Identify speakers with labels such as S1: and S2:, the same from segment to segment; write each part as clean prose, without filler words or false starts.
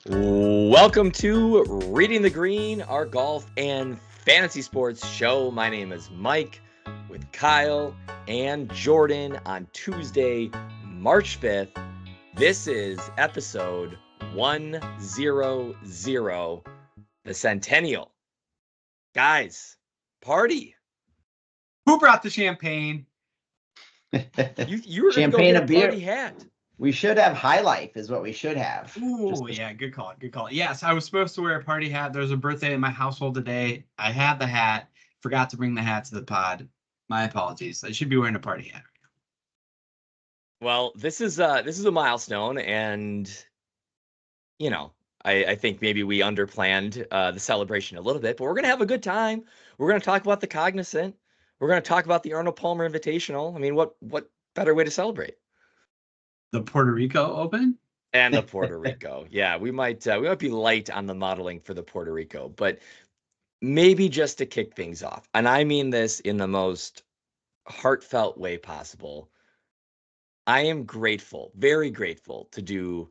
S1: Welcome to Reading the Green, our golf and fantasy sports show. My name is Mike with Kyle and Jordan on Tuesday, March 5th. This is episode 100, the Centennial. Guys, party.
S2: Who brought the champagne?
S1: You were going to go get a party hat.
S3: We should have High Life is what we should have.
S2: Oh, yeah, good call. Good call. Yes, I was supposed to wear a party hat. There's a birthday in my household today. I had the hat. Forgot to bring the hat to the pod. My apologies. I should be wearing a party hat.
S1: Well, this is a milestone, and you know, I think maybe we underplanned the celebration a little bit, but we're gonna have a good time. We're gonna talk about the Cognizant. We're gonna talk about the Arnold Palmer Invitational. I mean, what better way to celebrate?
S2: The Puerto Rico Open?
S1: And the Puerto Rico. Yeah, we might be light on the modeling for the Puerto Rico, but maybe just to kick things off. And I mean this in the most heartfelt way possible. I am grateful, very grateful to do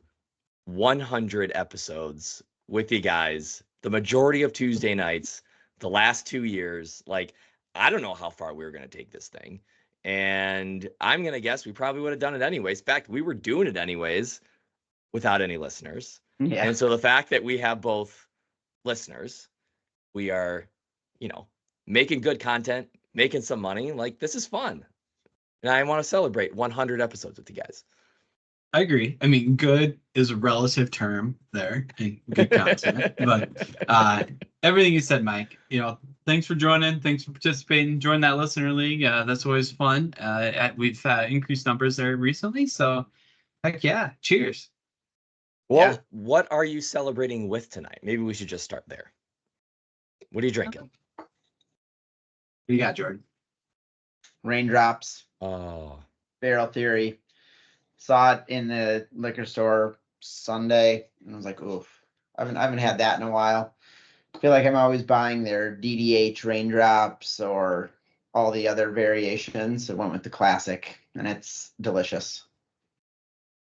S1: 100 episodes with you guys, the majority of Tuesday nights, the last 2 years. Like, I don't know how far we were going to take this thing. And I'm going to guess we probably would have done it anyways. In fact, we were doing it anyways without any listeners.
S3: Yeah.
S1: And so the fact that we have both listeners, we are, making good content, making some money. Like, this is fun. And I want to celebrate 100 episodes with you guys.
S2: I agree. I mean, good is a relative term there, and good content. But everything you said, Mike, thanks for joining. Thanks for participating. Join that listener league. That's always fun. We've increased numbers there recently. So, heck yeah. Cheers.
S1: Well, What are you celebrating with tonight? Maybe we should just start there. What are you drinking?
S2: What do you got, Jordan?
S3: Raindrops.
S1: Oh.
S3: Barrel Theory. Saw it in the liquor store Sunday, and I was like, oof. I haven't had that in a while. I feel like I'm always buying their DDH Raindrops or all the other variations. So I went with the classic, and it's delicious.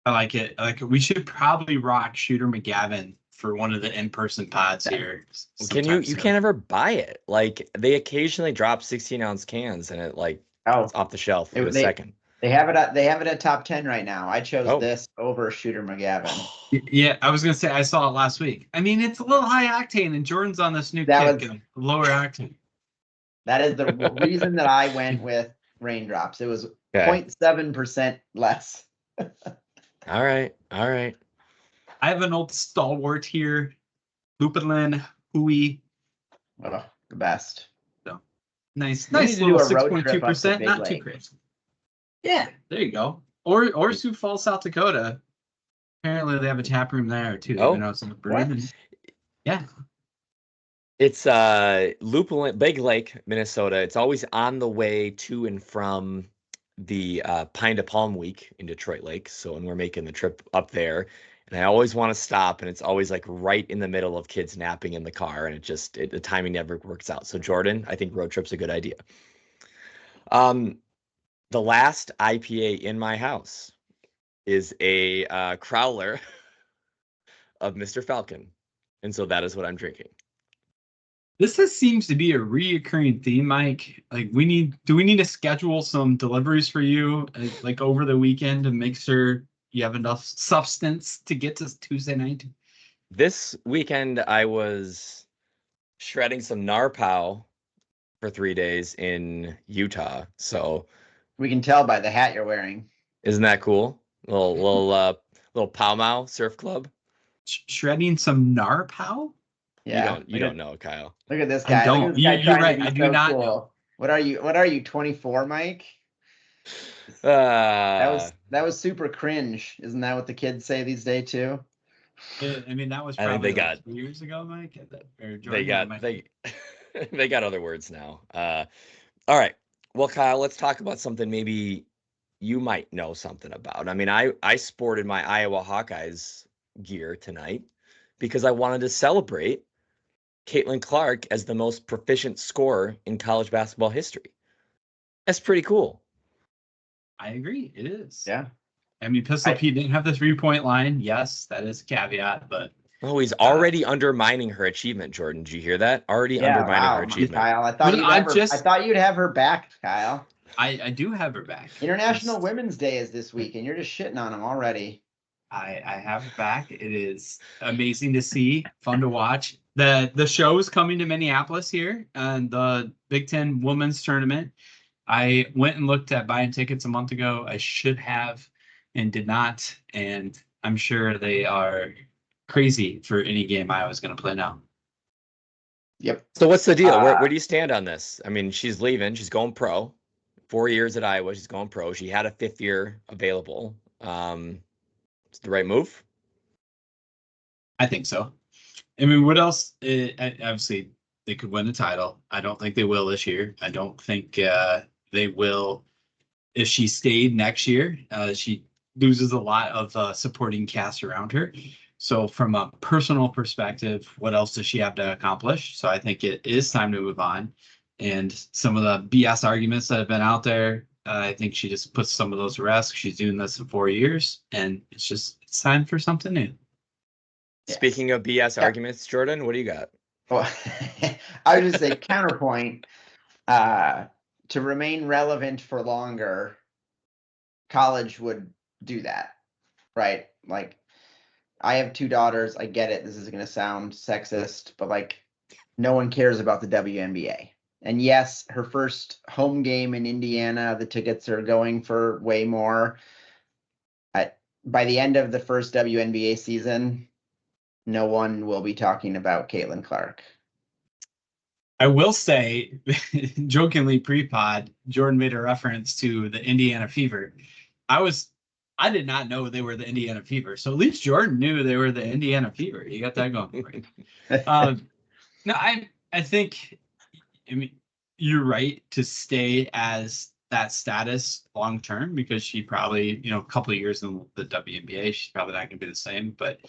S2: I like it. We should probably rock Shooter McGavin for one of the in-person pods here.
S1: You can't ever buy it. Like, they occasionally drop 16-ounce cans, and it's off the shelf in a second.
S3: They have it at top 10 right now. I chose this over Shooter McGavin.
S2: Yeah, I was gonna say I saw it last week. I mean, it's a little high octane, and Jordan's on this new kick, lower octane.
S3: That is the reason that I went with Raindrops. It was 0.7% less.
S1: All right.
S2: I have an old stalwart here, Lupulin, Hooey.
S3: Oh, the best.
S2: So nice little 6.2%, not too crazy. Yeah, there you go. Or Sioux Falls, South Dakota. Apparently, they have a tap room there too. Yeah.
S1: It's Lupulin, Big Lake, Minnesota. It's always on the way to and from the Pine to Palm Week in Detroit Lake. So when we're making the trip up there, and I always want to stop, and it's always like right in the middle of kids napping in the car, and the timing never works out. So Jordan, I think road trip's a good idea. The last IPA in my house is a crowler of Mr. Falcon. And so that is what I'm drinking.
S2: This seems to be a reoccurring theme, Mike. Like, do we need to schedule some deliveries for you, like over the weekend, to make sure you have enough substance to get to Tuesday night?
S1: This weekend, I was shredding some Narpow for 3 days in Utah. So
S3: we can tell by the hat you're wearing.
S1: Isn't that cool? Little Pow Mau Surf Club.
S2: Shredding some Narpow?
S1: Yeah. You don't know, Kyle.
S3: Look at this guy.
S2: I don't. You're right. I do not know.
S3: What are you, 24, Mike? That was super cringe. Isn't that what the kids say these days too?
S2: I mean, that was probably 2 years ago, Mike.
S1: They got other words now. All right. Well, Kyle, let's talk about something maybe you might know something about. I mean, I sported my Iowa Hawkeyes gear tonight because I wanted to celebrate Caitlin Clark as the most proficient scorer in college basketball history. That's pretty cool.
S2: I agree. It is.
S3: Yeah.
S2: I mean, Pistol Pete didn't have the 3-point line. Yes, that is a caveat, but
S1: Oh, he's already undermining her achievement, Jordan. Did you hear that? Already
S3: Yeah,
S1: undermining
S3: wow,
S1: her achievement.
S3: Kyle. I
S2: But
S3: thought you'd have her back, Kyle.
S2: I do have her back.
S3: International Women's Day is this week, and you're just shitting on them already.
S2: I have her back. It is amazing to see, fun to watch. The show is coming to Minneapolis here, and the Big Ten Women's Tournament. I went and looked at buying tickets a month ago. I should have and did not, and I'm sure they are crazy for any game I was going to play now.
S3: Yep.
S1: So what's the deal? Where do you stand on this? I mean, she's leaving. She's going pro. 4 years at Iowa. She's going pro. She had a 5th year available. It's the right move.
S2: I think so. I mean, what else? Obviously, they could win the title. I don't think they will this year. I don't think they will. If she stayed next year, she loses a lot of supporting cast around her. So from a personal perspective, what else does she have to accomplish? So I think it is time to move on. And some of the BS arguments that have been out there, I think she just puts some of those to rest. She's doing this in 4 years, and it's time for something new.
S3: Yes.
S1: Speaking of BS arguments, Jordan, what do you got?
S3: Well, I would just say counterpoint, to remain relevant for longer, college would do that, right? Like, I have 2 daughters. I get it. This is going to sound sexist, but like, no one cares about the WNBA. And yes, her first home game in Indiana, the tickets are going for way more. By the end of the first WNBA season, no one will be talking about Caitlin Clark.
S2: I will say, jokingly pre-pod, Jordan made a reference to the Indiana Fever. I did not know they were the Indiana Fever. So at least Jordan knew they were the Indiana Fever. You got that going. Right? No, I think, I mean, you're right to stay as that status long term, because she probably, a couple of years in the WNBA, she's probably not going to be the same. But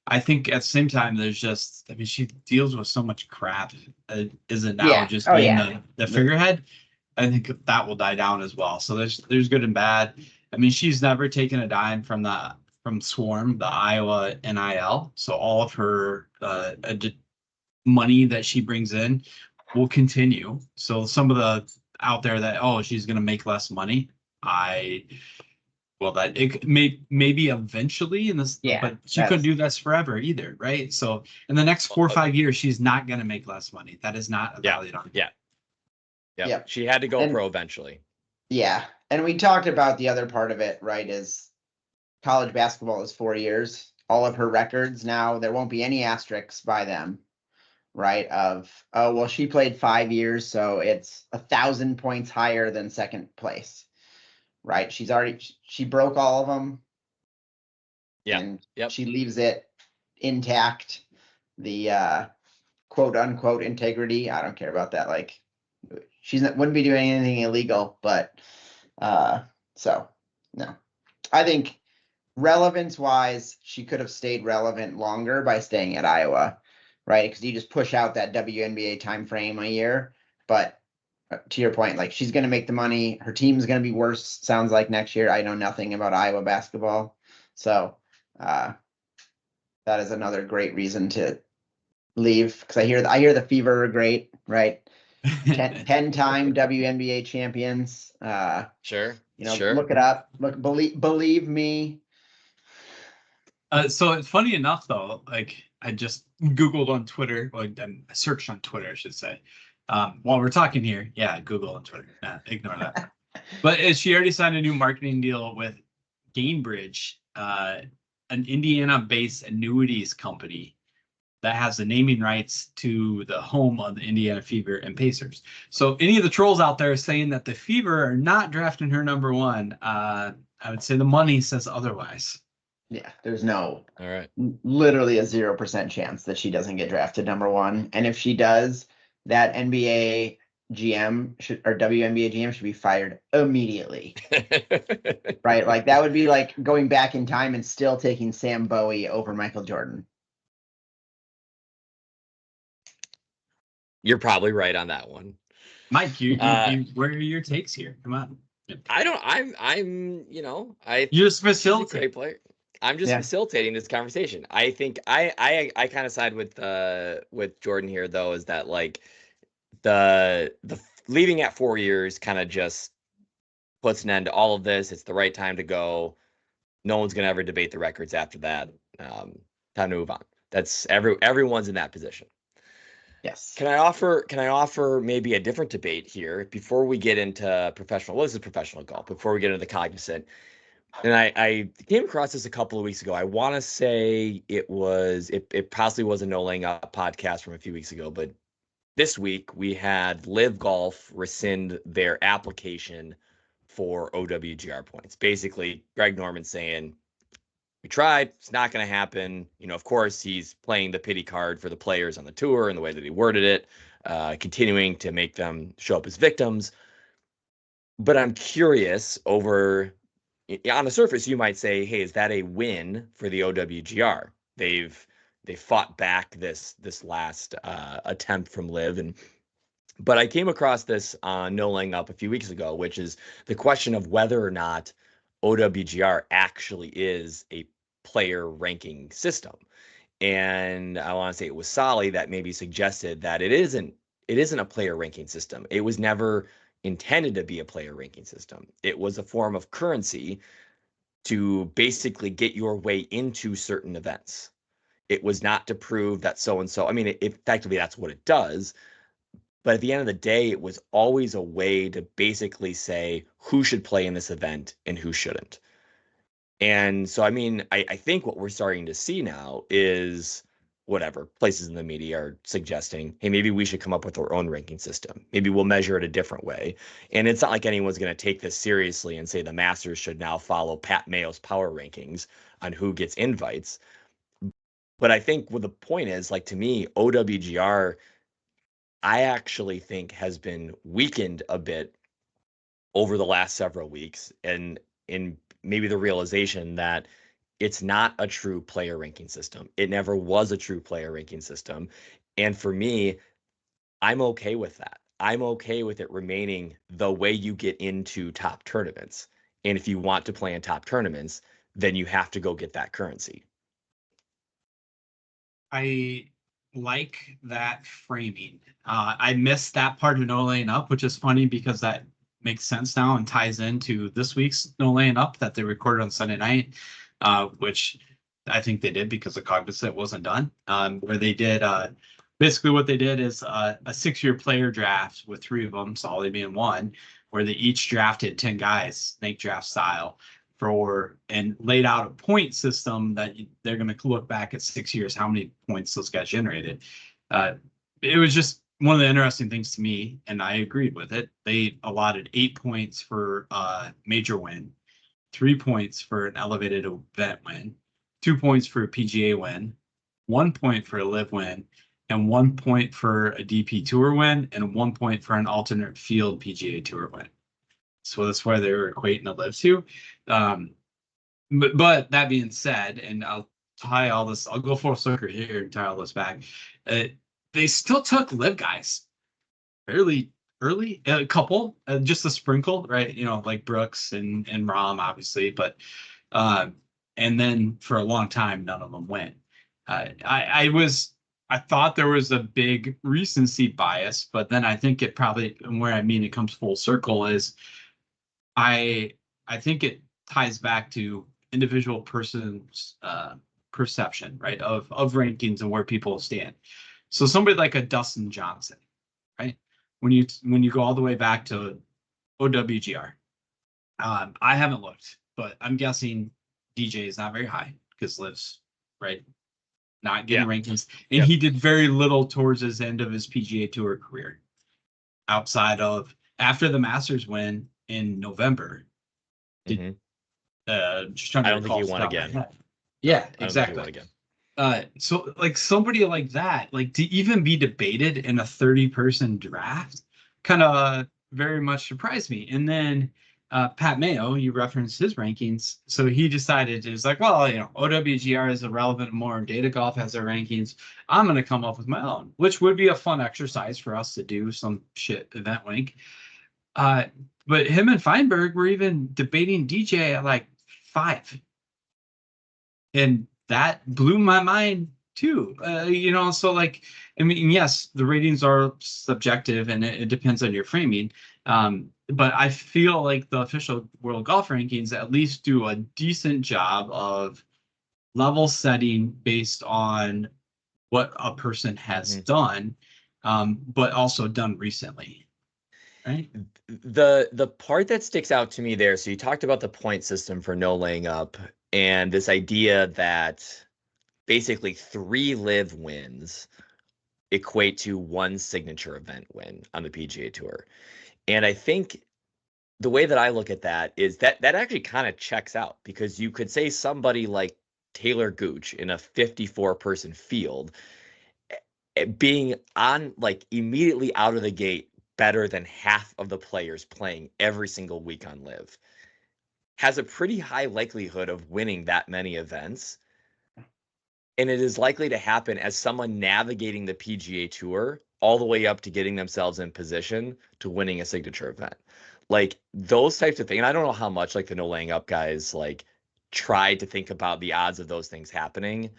S2: I think at the same time, there's just, I mean, she deals with so much crap. Is it now just being the figurehead? I think that will die down as well. So there's good and bad. I mean, she's never taken a dime from Swarm, the Iowa NIL. So all of her money that she brings in will continue. So some of the out there that, she's going to make less money. That it maybe eventually in this, but she couldn't do this forever either, right? So in the next 4 or 5 years, she's not going to make less money. That is not valued on.
S1: Yeah. She had to go pro eventually.
S3: Yeah. And we talked about the other part of it, right? Is college basketball is 4 years. All of her records now, there won't be any asterisks by them, right? She played 5 years, so it's 1,000 points higher than second place, right? She broke all of them.
S1: Yeah.
S3: And she leaves it intact. The quote unquote integrity. I don't care about that. Like, wouldn't be doing anything illegal, but so no. I think relevance wise, she could have stayed relevant longer by staying at Iowa, right? Because you just push out that WNBA time frame a year. But to your point, like, she's going to make the money. Her team's going to be worse, sounds like, next year. I know nothing about Iowa basketball. So that is another great reason to leave, because I hear the Fever are great, right? 10-time WNBA champions.
S1: Sure.
S3: Look it up. Believe me.
S2: So it's funny enough, though, like, I just Googled on Twitter, I searched on Twitter, I should say. While we're talking here, Google and Twitter. Ignore that. But she already signed a new marketing deal with Gainbridge, an Indiana-based annuities company that has the naming rights to the home of the Indiana Fever and Pacers. So any of the trolls out there saying that the Fever are not drafting her number 1, I would say the money says otherwise.
S3: Yeah, there's literally a 0% chance that she doesn't get drafted number 1. And if she does, that NBA GM WNBA GM should be fired immediately. Right? Like, that would be like going back in time and still taking Sam Bowie over Michael Jordan.
S1: You're probably right on that one.
S2: Mike, where are your takes here? Come on.
S1: I'm I
S2: You're just
S1: she's a great player. I'm just
S3: Yeah.
S1: facilitating this conversation. I think I kind of side with Jordan here, though, is that like the leaving at 4 years kind of just puts an end to all of this. It's the right time to go. No one's gonna ever debate the records after that. Time to move on. That's everyone's in that position.
S3: Yes.
S1: Can I offer maybe a different debate here before we get into professional? Well, this is professional golf. Before we get into the Cognizant, and I came across this a couple of weeks ago. I want to say it possibly was a No Laying Up podcast from a few weeks ago, but this week we had Live Golf rescind their application for OWGR points. Basically, Greg Norman saying, we tried, it's not going to happen. You know, of course, he's playing the pity card for the players on the tour and the way that he worded it, continuing to make them show up as victims. But I'm curious on the surface, you might say, hey, is that a win for the OWGR? They fought back this last attempt from Liv, but I came across this on No Laying Up a few weeks ago, which is the question of whether or not OWGR actually is a player ranking system. And I want to say it was Solly that maybe suggested that it isn't a player ranking system. It was never intended to be a player ranking system. It was a form of currency to basically get your way into certain events. It was not to prove that so and so. I mean, effectively that's what it does. But at the end of the day, it was always a way to basically say who should play in this event and who shouldn't. And so, I mean, I think what we're starting to see now is whatever places in the media are suggesting, hey, maybe we should come up with our own ranking system. Maybe we'll measure it a different way. And it's not like anyone's going to take this seriously and say the Masters should now follow Pat Mayo's power rankings on who gets invites. But I think what the point is, like, to me, OWGR, I actually think has been weakened a bit over the last several weeks, and in maybe the realization that it's not a true player ranking system. It never was a true player ranking system. And for me, I'm okay with that. I'm okay with it remaining the way you get into top tournaments. And if you want to play in top tournaments, then you have to go get that currency.
S2: I like that framing. I missed that part of No Laying Up, which is funny because that makes sense now and ties into this week's No Laying Up that they recorded on Sunday night, which I think they did because the Cognizant wasn't done. Where they did basically what they did is a 6-year player draft with 3 of them, Solly being one, where they each drafted 10 guys, snake draft style, and laid out a point system that they're going to look back at 6 years, how many points those guys generated. It was just one of the interesting things to me, and I agreed with it. They allotted 8 points for a major win, 3 points for an elevated event win, 2 points for a PGA win, 1 point for a live win, and 1 point for a DP Tour win, and 1 point for an alternate field PGA Tour win. So that's why they were equating the live to. But that being said, and I'll go full circle here and tie all this back. They still took live guys fairly early, a couple, just a sprinkle, right? You know, like Brooks and Rahm, obviously, but and then for a long time, none of them went. I thought there was a big recency bias, but then I think it probably, and where I mean it comes full circle, is I think it ties back to individual person's perception, right, of rankings and where people stand. So somebody like a Dustin Johnson, right? When you go all the way back to OWGR, I haven't looked, but I'm guessing DJ is not very high because Liv's right, not getting rankings, and he did very little towards his end of his PGA Tour career, outside of after the Masters win in November. Just trying to
S1: I don't think he won again.
S2: Yeah, exactly. So like somebody like that, like to even be debated in a 30-person draft, kind of very much surprised me. And then Pat Mayo, you referenced his rankings, so he decided, it was like, well, you know, OWGR is irrelevant more, Data Golf has their rankings. I'm going to come up with my own, which would be a fun exercise for us to do, some shit event link. But him and Feinberg were even debating DJ at like 5. And that blew my mind too. So like, I mean, yes, the ratings are subjective and it depends on your framing. But I feel like the official World Golf Rankings at least do a decent job of level setting based on what a person has done, but also done recently. Right.
S1: The part that sticks out to me there, so you talked about the point system for no laying up and this idea that basically 3 live wins equate to 1 signature event win on the PGA Tour. And I think the way that I look at that is that actually kind of checks out, because you could say somebody like Taylor Gooch in a 54-person field being on like immediately out of the gate better than half of the players playing every single week on Live has a pretty high likelihood of winning that many events. And it is likely to happen as someone navigating the PGA Tour all the way up to getting themselves in position to winning a signature event. Like those types of things. And I don't know how much like the no laying up guys like tried to think about the odds of those things happening.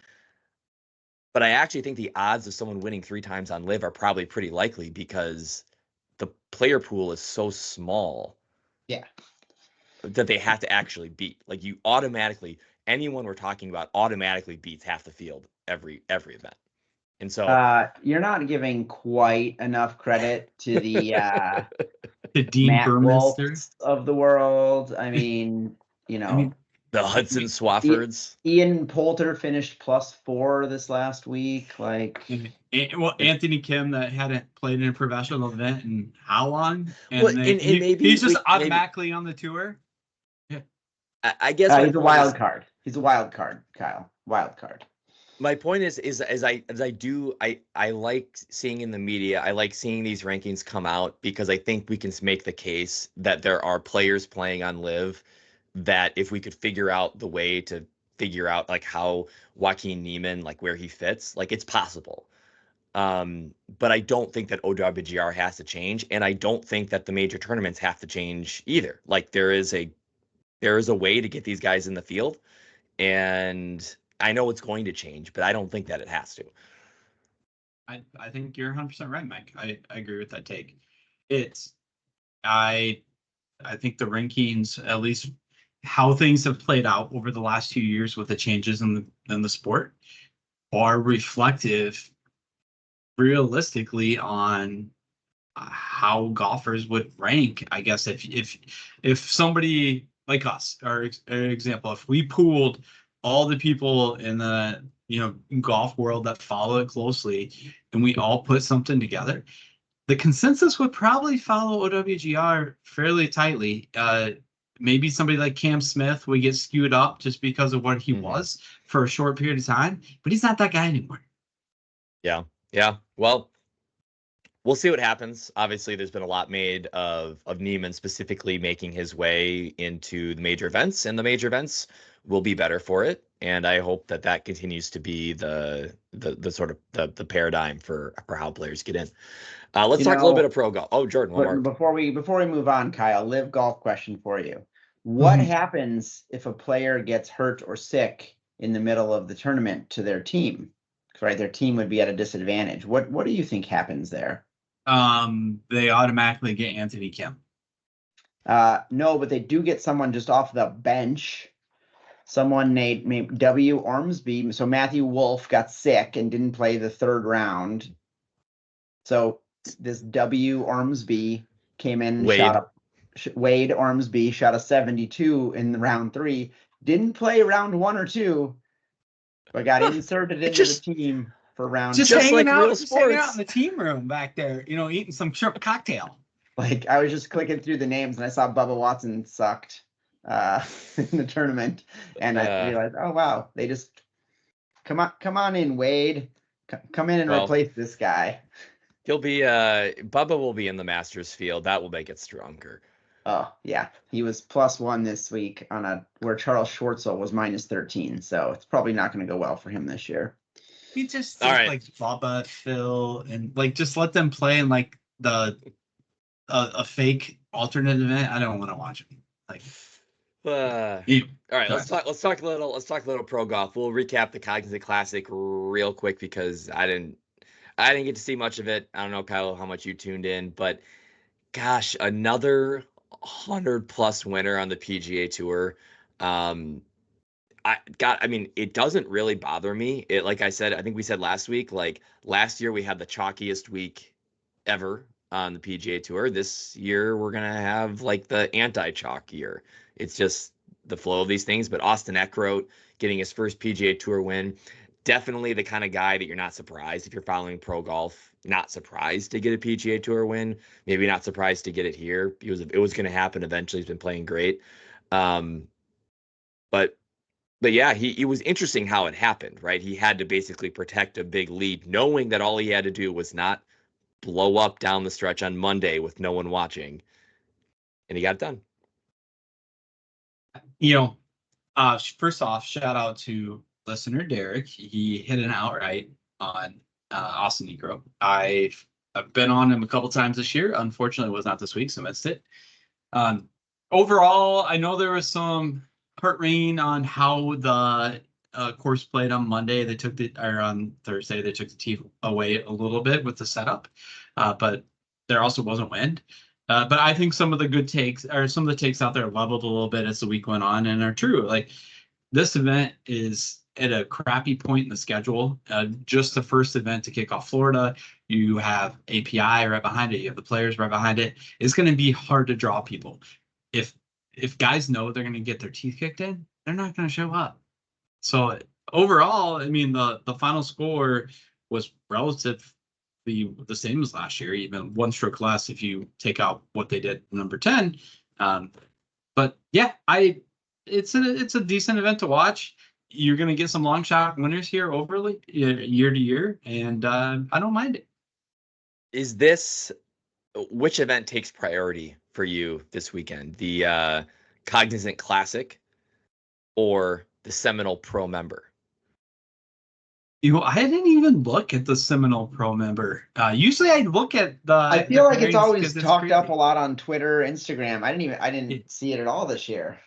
S1: But I actually think the odds of someone winning 3 times on Live are probably pretty likely, because the player pool is so small.
S3: Yeah.
S1: That they have to actually beat. Like you automatically, anyone we're talking about automatically beats half the field every event. And so
S3: you're not giving quite enough credit to the
S2: Dean
S3: Matt
S2: Burmester
S3: Wolfs of the world. I mean,
S1: the Hudson Swaffords.
S3: Ian Poulter finished +4 this last week. Like,
S2: Anthony Kim that hadn't played in a professional event in how long? And,
S1: well, maybe
S2: he's just automatically on the tour.
S1: Yeah, I guess
S3: he's a wild card. He's a wild card, Kyle. Wild card.
S1: My point is I like seeing in the media, I like seeing these rankings come out, because I think we can make the case that there are players playing on Live that if we could figure out the way to figure out like how Joaquin Niemann, like where he fits, like it's possible. But I don't think that OWGR has to change, and I don't think that the major tournaments have to change either. Like there is a way to get these guys in the field, and I know it's going to change, but I don't think that it has to.
S2: I think you're 100% right, Mike. I agree with that take. I think the rankings, at least how things have played out over the last 2 years with the changes in the sport, are reflective realistically on how golfers would rank. I guess if somebody like us, our example, if we pooled all the people in the golf world that follow it closely and we all put something together, the consensus would probably follow OWGR fairly tightly. Maybe somebody like Cam Smith would get skewed up just because of what he was for a short period of time, but he's not that guy anymore.
S1: Yeah. Well, we'll see what happens. Obviously, there's been a lot made of Niemann specifically making his way into the major events, and the major events will be better for it. And I hope that continues to be the sort of the paradigm for how players get in. Let's talk a little bit of pro golf. Oh, Jordan, one more.
S3: Before we move on, Kyle, Live golf question for you. What happens if a player gets hurt or sick in the middle of the tournament to their team? Right, their team would be at a disadvantage. What do you think happens there?
S2: They automatically get Anthony Kim.
S3: No, but they do get someone just off the bench. Someone named W. Ormsby. So Matthew Wolf got sick and didn't play the 3rd round. So this W. Ormsby came in and Wade Ormsby shot a 72 in round 3. Didn't play round 1 or 2, but got inserted into the team for round.
S2: Just hanging out in the team room back there, eating some shrimp cocktail.
S3: Like I was just clicking through the names and I saw Bubba Watson sucked in the tournament, and I realized, oh wow, they just come on in, Wade, come in and replace this guy.
S1: He'll be Bubba will be in the Masters field. That will make it stronger.
S3: Oh yeah, he was +1 this week on where Charles Schwartzel was -13, so it's probably not going to go well for him this year.
S2: He just like Bubba, Phil, and like just let them play in like a fake alternate event. I don't want to watch him. Like
S1: All right, let's talk a little pro golf. We'll recap the Cognizant Classic real quick because I didn't get to see much of it. I don't know, Kyle, how much you tuned in, but gosh, another 100+ winner on the PGA Tour. I mean, it doesn't really bother me. It, like I said, I think we said last week, like last year we had the chalkiest week ever on the PGA Tour. This year we're gonna have like the anti-chalk year. It's just the flow of these things. But Austin Eckroat getting his first PGA Tour win, definitely the kind of guy that you're not surprised if you're following pro golf. Not surprised to get a PGA Tour win. Maybe not surprised to get it here. It was going to happen eventually. He's been playing great. But yeah, it was interesting how it happened, right? He had to basically protect a big lead, knowing that all he had to do was not blow up down the stretch on Monday with no one watching, and he got it done.
S2: First off, shout out to listener Derek. He hit an outright on Austin Eckroat. I've been on him a couple times this year. Unfortunately, it was not this week, so missed it. Overall, I know there was some heart rain on how the course played on Monday. On Thursday, they took the tee away a little bit with the setup, but there also wasn't wind. But I think some of the takes out there leveled a little bit as the week went on and are true. Like, this event is at a crappy point in the schedule. Just the first event to kick off Florida. You have API right behind it. You have the players right behind it. It's going to be hard to draw people. If guys know they're going to get their teeth kicked in, they're not going to show up. So overall, I mean, the final score was relatively the same as last year, even one stroke less if you take out what they did number 10. But yeah, it's a decent event to watch. You're going to get some long shot winners here overly year to year, and I don't mind it.
S1: Which event takes priority for you this weekend? The Cognizant Classic or the Seminole Pro-Member?
S2: I didn't even look at the Seminole Pro-Member. Usually I look at the.
S3: I feel like it's always talked up a lot on Twitter, Instagram. I didn't see it at all this year.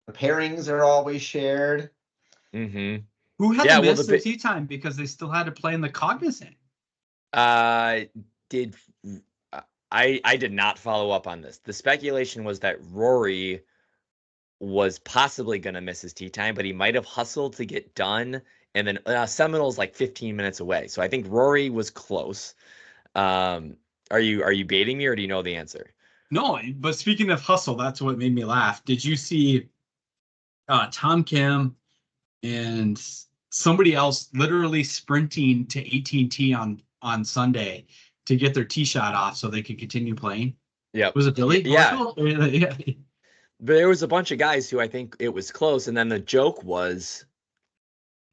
S3: The pairings are always shared.
S2: Mm-hmm. Who had to miss the tee time because they still had to play in the Cognizant?
S1: I did not follow up on this. The speculation was that Rory was possibly going to miss his tee time, but he might have hustled to get done. And then Seminole's like 15 minutes away. So I think Rory was close. Are you baiting me, or do you know the answer?
S2: No, but speaking of hustle, that's what made me laugh. Did you see Tom Kim and somebody else literally sprinting to AT&T on Sunday to get their tee shot off so they could continue playing?
S1: Yeah.
S2: Was it Billy?
S1: Yeah. Yeah. But there was a bunch of guys who I think it was close. And then the joke was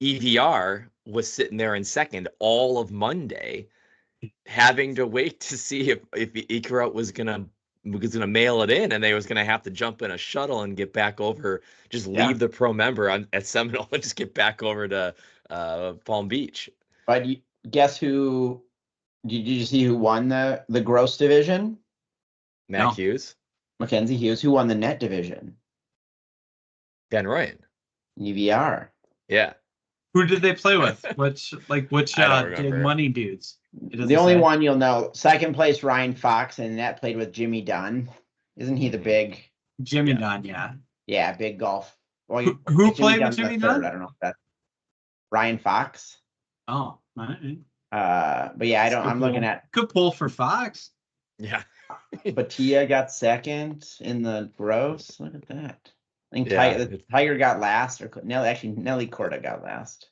S1: EVR was sitting there in second all of Monday, having to wait to see if Eckroat was gonna mail it in, and they was gonna have to jump in a shuttle and get back over, just leave the Pro-Member at Seminole and just get back over to Palm Beach.
S3: But guess who? Did you see who won the gross division?
S1: Hughes.
S3: Mackenzie Hughes. Who won the net division?
S1: Dan Royan.
S3: EVR.
S1: Yeah.
S2: Who did they play with? Which big money dudes?
S3: The only one you'll know, second place Ryan Fox, and that played with Jimmy Dunn. Isn't he the big
S2: Jimmy Dunn? Yeah.
S3: Yeah, big golf. Well,
S2: who played with Jimmy Dunn?
S3: I don't know if that's Ryan Fox.
S2: Oh, all right.
S3: But yeah, I'm looking at
S2: good pull for Fox.
S1: Yeah.
S3: Batia got second in the gross. Look at that. I think Tiger got last, or Nelly Corda got last.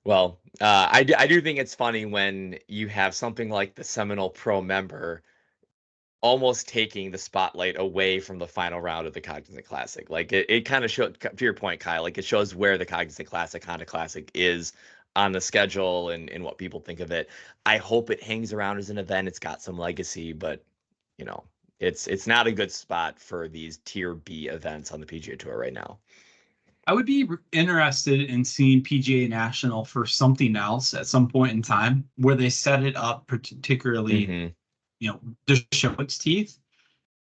S1: Well, I do think it's funny when you have something like the Seminole Pro-Member almost taking the spotlight away from the final round of the Cognizant Classic. Like it kind of shows, to your point, Kyle, like it shows where the Cognizant Classic, Honda Classic is on the schedule and what people think of it. I hope it hangs around as an event. It's got some legacy, but it's not a good spot for these tier B events on the PGA Tour right now.
S2: I would be interested in seeing PGA National for something else at some point in time where they set it up particularly, to show its teeth.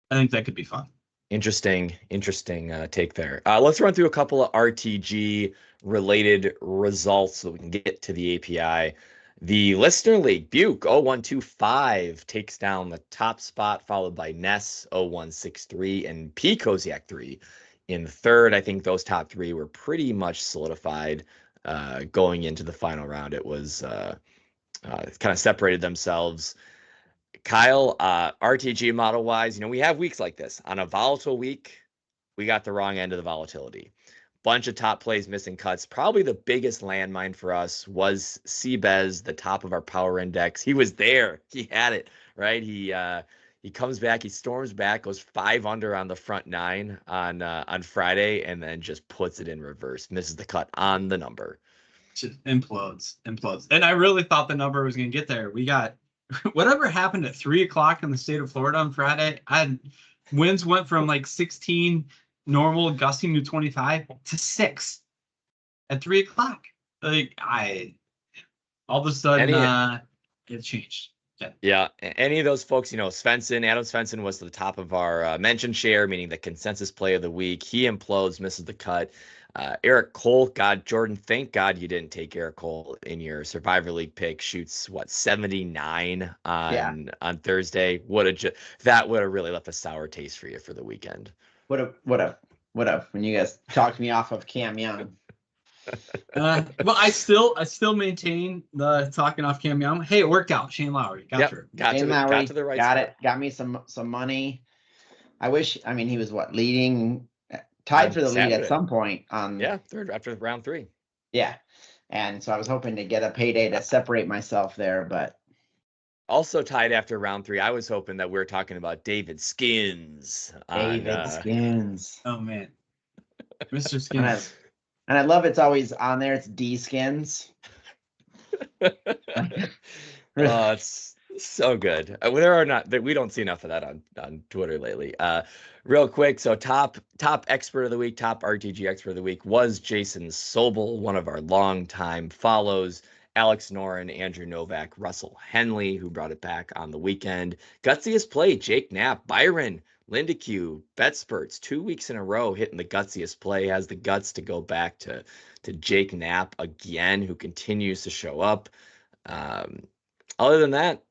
S2: I think that could be fun.
S1: Interesting take there. Let's run through a couple of RTG related results so we can get to the API. The Listener League, Buke 0125 takes down the top spot, followed by Ness 0163 and P Koziak 3 in third. I think those top three were pretty much solidified going into the final round. It was kind of separated themselves. Kyle, RTG model wise, we have weeks like this. On a volatile week, we got the wrong end of the volatility. Bunch of top plays missing cuts. Probably the biggest landmine for us was Seabez, the top of our power index. He was there. He had it, right? He comes back, he storms back, goes 5 under on the front 9 on Friday, and then just puts it in reverse. Misses the cut on the number.
S2: Just implodes. And I really thought the number was going to get there. We got whatever happened at 3:00 in the state of Florida on Friday. Winds went from like 16 normal gusting to 25 to 6 at 3:00. Like all of a sudden it changed.
S1: Yeah. Any of those folks, Adam Svensson was to the top of our mention share, meaning the consensus play of the week. He implodes, misses the cut. Eric Cole, Jordan, thank God you didn't take Eric Cole in your Survivor League pick. Shoots 79 on Thursday. That would have really left a sour taste for you for the weekend.
S3: What have when you guys talked me off of Cam Young.
S2: Well, I still maintain the talking off Cam Young. Hey, it worked out. Shane Lowry got to
S1: the right spot.
S3: Got me some money. I wish. I mean, he was leading. Tied for the lead at some point on
S1: third after round 3.
S3: Yeah. And so I was hoping to get a payday to separate myself there, but
S1: also tied after round 3. I was hoping that we were talking about David Skins.
S3: Skins.
S2: Oh man. Mr. Skins.
S3: And I love it's always on there. It's D Skins.
S1: It's so good. We don't see enough of that on Twitter lately. Real quick, so top expert of the week, top RTG expert of the week was Jason Sobel, one of our longtime follows. Alex Noren, Andrew Novak, Russell Henley, who brought it back on the weekend. Gutsiest play, Jake Knapp, Byron, Linda Q, Bet-Spurts, 2 weeks in a row hitting the gutsiest play, has the guts to go back to Jake Knapp again, who continues to show up. Other than that,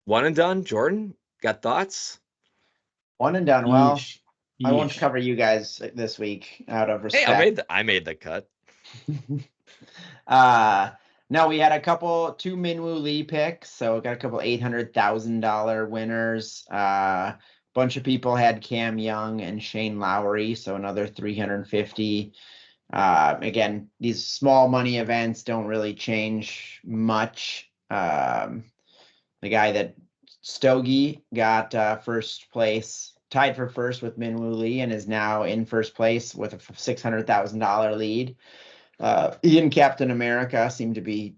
S1: one and done. Jordan, got thoughts?
S3: One and done. Well, I won't cover you guys this week out of respect.
S1: Hey, I made the cut.
S3: No, we had two Minwoo Lee picks, so we got a couple $800,000 winners. Bunch of people had Cam Young and Shane Lowry, so another 350. Again, these small money events don't really change much. The guy that Stogie got first place, tied for first with Minwoo Lee, and is now in first place with a $600,000 lead. Ian Captain America seem to be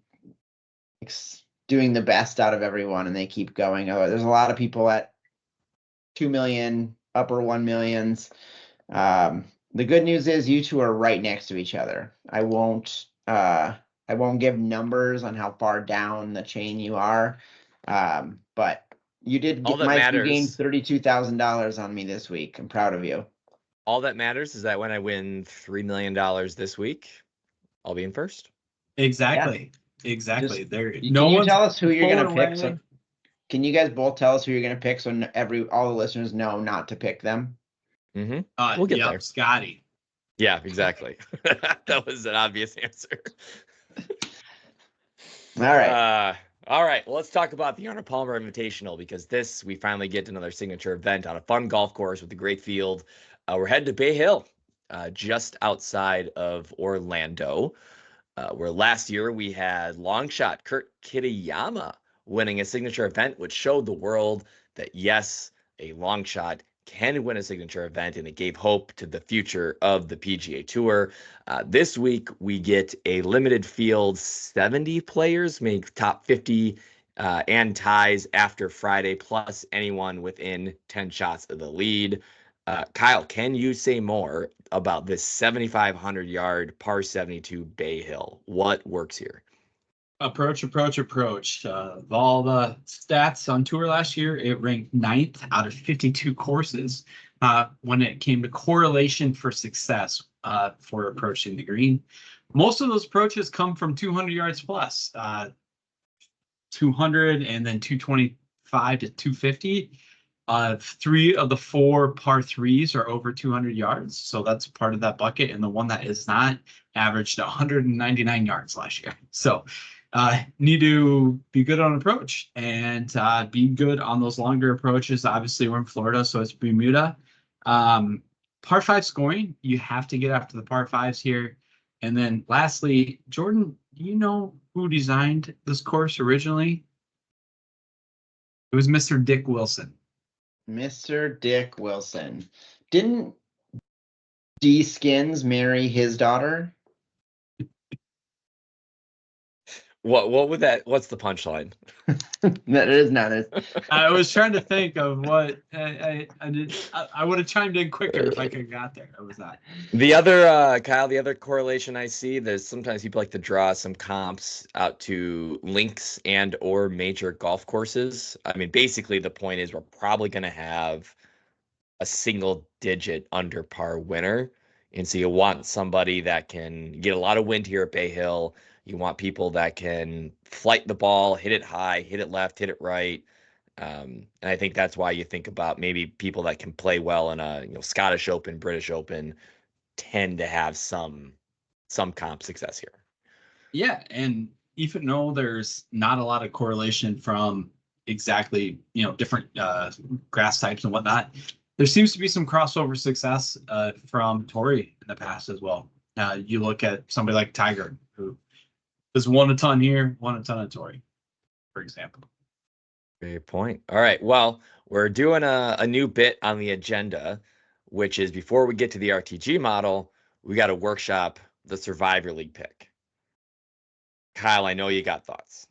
S3: doing the best out of everyone, and they keep going. There's a lot of people at 2 million, upper 1 millions. The good news is you two are right next to each other. I won't give numbers on how far down the chain you are, but you did gain $32,000 on me this week. I'm proud of you.
S1: All that matters is that when I win $3 million this week, I'll be in first.
S2: Exactly. Exactly.
S3: Can you tell us who you're gonna pick? So, can you guys both tell us who you're gonna pick so all the listeners know not to pick them?
S1: Mm-hmm. We'll get there.
S2: Scotty.
S1: Yeah, exactly. That was an obvious answer.
S3: All right.
S1: All right. Well, let's talk about the Arnold Palmer Invitational, because we finally get another signature event on a fun golf course with a great field. We're headed to Bay Hill, just outside of Orlando, where last year we had long shot Kurt Kitayama winning a signature event, which showed the world that, yes, a long shot can win a signature event, and it gave hope to the future of the PGA Tour. This week, we get a limited field, 70 players, make top 50 and ties after Friday, plus anyone within 10 shots of the lead. Kyle, can you say more about this 7,500-yard par 72 Bay Hill? What works here?
S2: Approach. Of all the stats on tour last year, it ranked 9th out of 52 courses when it came to correlation for success for approaching the green. Most of those approaches come from 200 yards plus, 200 and then 225 to 250. 3 of the 4 par 3s are over 200 yards. So that's part of that bucket. And the one that is not averaged 199 yards last year. So need to be good on approach and be good on those longer approaches. Obviously, we're in Florida, so it's Bermuda. Par 5 scoring, you have to get after the par 5s here. And then lastly, Jordan, do you know who designed this course originally? It was Mr. Dick Wilson.
S3: Mr. Dick Wilson. Didn't D Skins marry his daughter?
S1: What would that? What's the punchline?
S3: That is not it.
S2: I was trying to think of what I did. I would have chimed in quicker if I could have got there. I was not.
S1: The other Kyle, the other correlation I see, there's sometimes people like to draw some comps out to links and or major golf courses. I mean, basically the point is we're probably going to have a single digit under par winner. And so you want somebody that can get a lot of wind here at Bay Hill. You want people that can flight the ball, hit it high, hit it left, hit it right. And I think that's why you think about maybe people that can play well in a Scottish Open, British Open tend to have some comp success here.
S2: Yeah, and even though there's not a lot of correlation from exactly different grass types and whatnot, there seems to be some crossover success from Torrey in the past as well. You look at somebody like Tiger, who has won a ton here, won a ton of Torrey, for example.
S1: Great point. All right. Well, we're doing a new bit on the agenda, which is before we get to the RTG model, we got to workshop the Survivor League pick. Kyle, I know you got thoughts.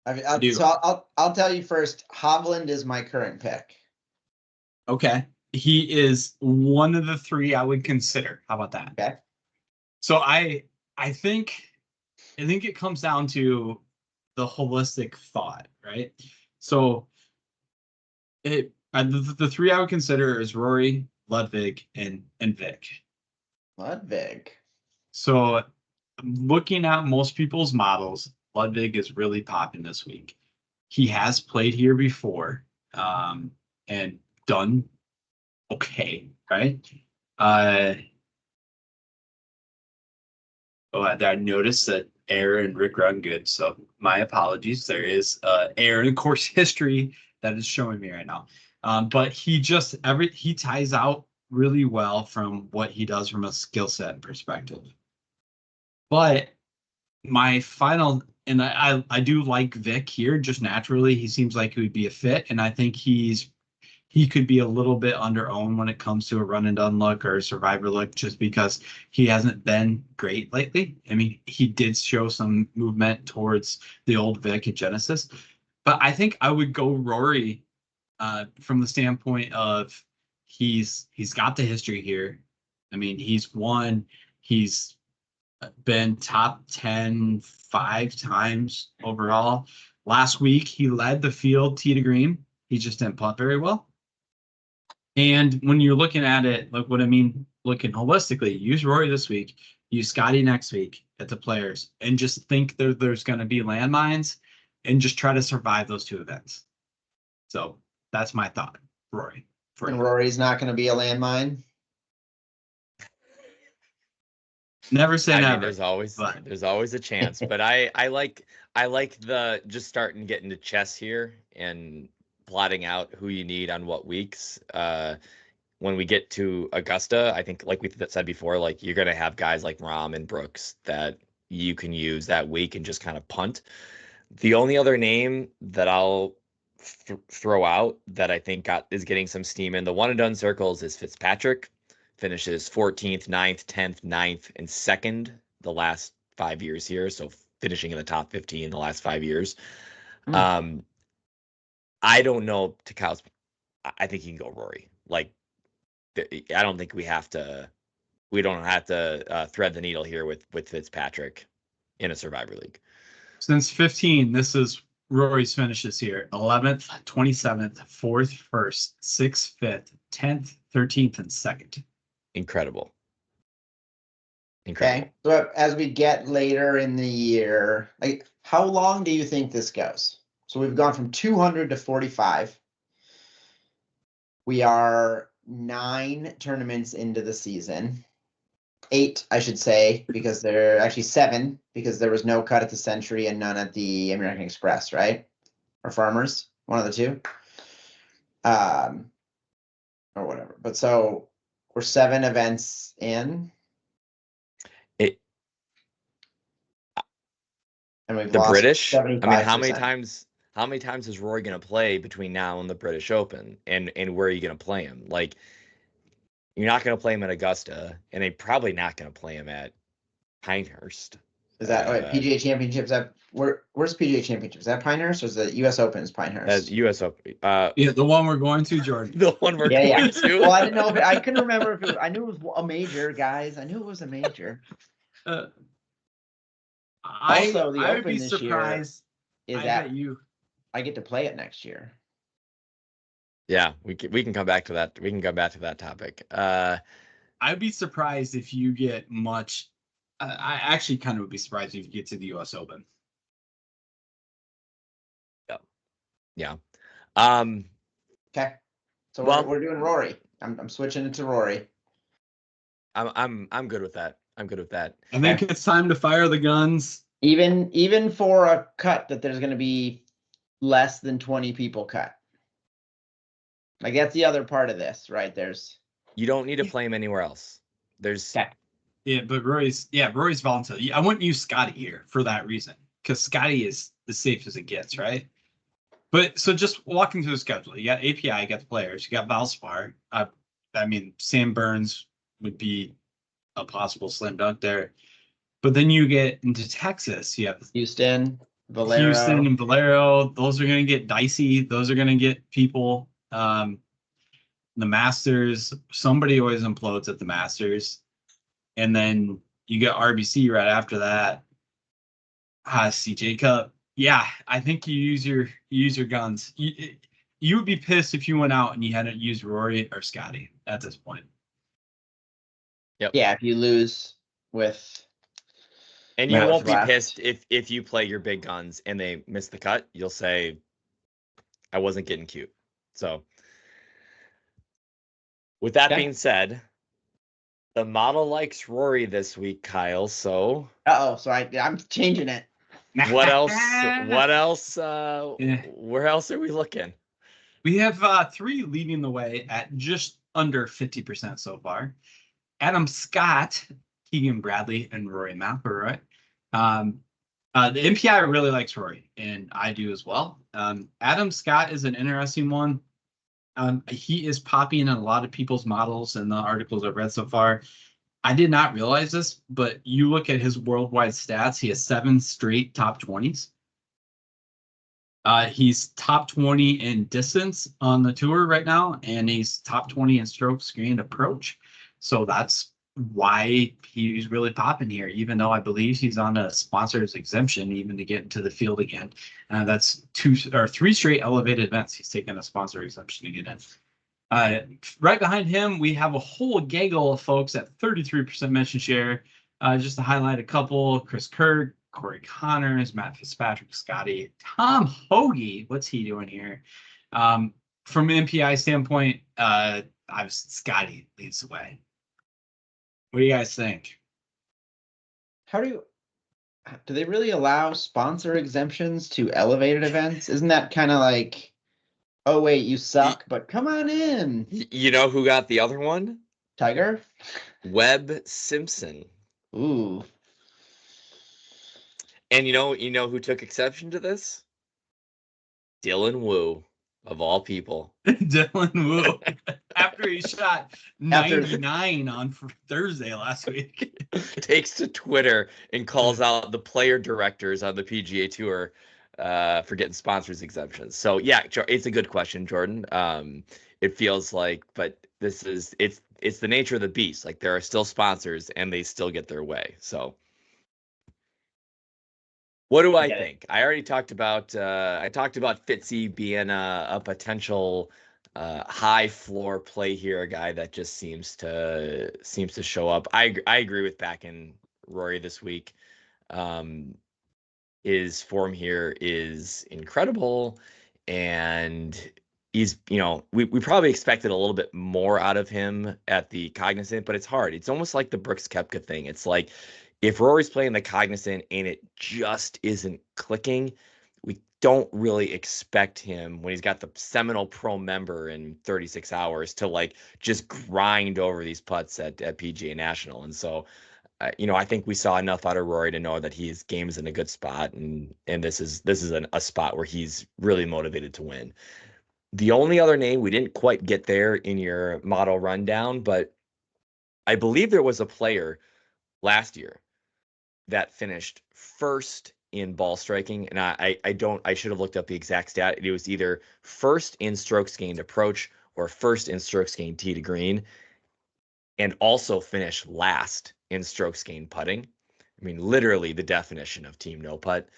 S3: I'll tell you first. Hovland is my current pick.
S2: Okay. He is one of the 3 I would consider. How about that?
S3: Okay.
S2: So I think it comes down to the holistic thought, right? So the 3 I would consider is Rory, Ludwig, and Vic.
S3: Ludwig.
S2: So looking at most people's models, Ludwig is really popping this week. He has played here before and done okay, right? I noticed that error and Rick run good, so my apologies. There is error in course history that is showing me right now. But he ties out really well from what he does from a skill set perspective. But my final, and I do like Vic here just naturally. He seems like he would be a fit, and I think he could be a little bit under-owned when it comes to a run and done look or a survivor look, just because he hasn't been great lately. I mean, he did show some movement towards the old Vic at Genesis, but I think I would go Rory from the standpoint of he's got the history here. I mean, he's won. He's been top 10 5 times overall. Last week, he led the field tee to green. He just didn't putt very well. And when you're looking at it, like what I mean, looking holistically, use Rory this week, use Scotty next week at the Players, and just think there's going to be landmines and just try to survive those 2 events. So that's my thought, Rory.
S3: And Rory's not going to be a landmine?
S2: Never say never.
S1: I mean, there's always a chance, but I like the just starting getting to chess here and plotting out who you need on what weeks. When we get to Augusta, I think like we said before, like you're gonna have guys like Rahm and Brooks that you can use that week and just kind of punt. The only other name that I'll throw out that I think is getting some steam in the one and done circles is Fitzpatrick. Finishes 14th, 9th, 10th, 9th, and 2nd the last 5 years here. So finishing in the top 15 in the last 5 years. I don't know, to Kyle's, I think you can go Rory. Like, I don't think we don't have to thread the needle here with Fitzpatrick in a Survivor League.
S2: Since 15, this is Rory's finishes here: 11th, 27th, 4th, 1st, 6th, 5th, 10th, 13th, and 2nd.
S1: Incredible.
S3: Okay. So as we get later in the year, like how long do you think this goes? So we've gone from 200 to 45. We are 9 tournaments into the season. 8, I should say, because there are actually 7, because there was no cut at the Century and none at the American Express, right? Or Farmers, one of the two. Or whatever. But so we're 7 events in. And we've
S1: The
S3: lost
S1: British, I mean,
S3: 75%.
S1: how many times is Rory going to play between now and the British Open, and where are you going to play him? Like, you're not going to play him at Augusta, and they're probably not going to play him at Pinehurst.
S3: Is that PGA Championships? Where's PGA Championships? Is that Pinehurst or is the U.S. Open is Pinehurst?
S1: U.S. Open.
S2: Yeah, the one we're going to, Jordan.
S1: The one we're going to.
S3: Well, I didn't know. I couldn't remember if it was. I knew it was a major, guys. I knew it was a major. Also, the
S2: I would
S3: Open
S2: be
S3: this
S2: surprised.
S3: year is that I get to play it next year.
S1: Yeah, we can come back to that. We can come back to that topic.
S2: I'd be surprised if you get much. I actually kind of would be surprised if you get to the U.S. Open.
S1: Yeah.
S3: Okay. So
S1: well,
S3: we're doing Rory. I'm switching it to Rory.
S1: I'm good with that. I'm good with that.
S2: I think it's time to fire the guns.
S3: Even for a cut that there's going to be less than 20 people cut. Like that's the other part of this, right?
S1: You don't need to play him anywhere else. There's
S2: Yeah, but Rory's volatile. I wouldn't use Scotty here for that reason, because Scotty is the safe as it gets, right? But so just walking through the schedule, you got API, you got the players, you got Valspar. I mean, Sam Burns would be a possible slam dunk there. But then you get into Texas, you have
S3: Houston, Valero.
S2: and Valero. Those are going to get dicey. Those are going to get people. The Masters, somebody always implodes at the Masters. And then you get RBC right after that. CJ Cup. Yeah, I think you use your guns. You would be pissed if you went out and you hadn't used Rory or Scotty at this point.
S1: Yep.
S3: Yeah, if you lose with.
S1: And you won't be pissed if you play your big guns and they miss the cut. You'll say, I wasn't getting cute. So with that being said, the model likes Rory this week, Kyle. So
S3: so I'm changing it.
S1: What else? Where else are we looking?
S2: We have 3 leading the way at just under 50% so far. Adam Scott, Keegan Bradley, and Rory McIlroy. The MPI really likes Rory, and I do as well. Adam Scott is an interesting one. He is popping in a lot of people's models and the articles I've read so far. I did not realize this, but you look at his worldwide stats, he has 7 straight top 20s. He's top 20 in distance on the tour right now, and he's top 20 in strokes gained approach. So that's why he's really popping here, even though I believe he's on a sponsor's exemption even to get into the field again. That's 2 or 3 straight elevated events he's taken a sponsor exemption to get in. Right behind him, we have a whole gaggle of folks at 33% mention share. Just to highlight a couple: Chris Kirk, Corey Connors, Matt Fitzpatrick, Scotty, Tom Hoagie. What's he doing here? From an MPI standpoint, Scotty leads the way. What do you guys think?
S3: Do they really allow sponsor exemptions to elevated events? Isn't that kind of like, oh wait, you suck, but come on in?
S1: You know who got the other one?
S3: Tiger?
S1: Webb Simpson.
S3: Ooh.
S1: And you know who took exception to this? Dylan Wu, of all people.
S2: Dylan Wu, after he shot 99 on Thursday last week,
S1: takes to Twitter and calls out the player directors on the PGA Tour for getting sponsors exemptions. So yeah, it's a good question, Jordan. It feels like, but it's the nature of the beast. Like there are still sponsors and they still get their way. So what do I think? I already talked about Fitzy being a potential high floor play here, a guy that just seems to show up. I agree with backing Rory this week. His form here is incredible, and he's, we probably expected a little bit more out of him at the Cognizant, but it's hard. It's almost like the Brooks Koepka thing. It's like if Rory's playing the Cognizant and it just isn't clicking, we don't really expect him when he's got the Seminole Pro-Member in 36 hours to like just grind over these putts at PGA National. And so, I think we saw enough out of Rory to know that his game is in a good spot, and this is a spot where he's really motivated to win. The only other name we didn't quite get there in your model rundown, but I believe there was a player last year that finished first in ball striking, and I should have looked up the exact stat. It was either first in strokes gained approach or first in strokes gained tee to green, and also finished last in strokes gained putting. I mean, literally the definition of team no putt.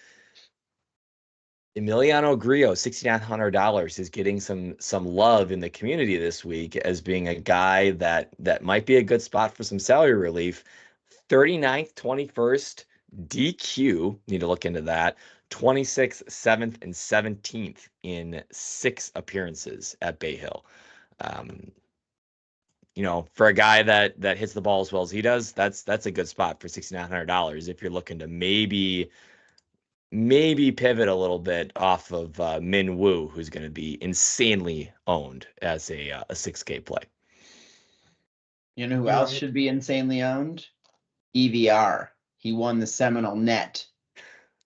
S1: Emiliano Grillo, $6,900, is getting some love in the community this week as being a guy that might be a good spot for some salary relief. 39th, 21st, DQ, need to look into that. 26th, 7th, and 17th in 6 appearances at Bay Hill. For a guy that hits the ball as well as he does, that's a good spot for $6,900 if you're looking to maybe pivot a little bit off of Min Woo, who's going to be insanely owned as a 6K play.
S3: You know who else should be insanely owned? EVR. He won the Seminole Net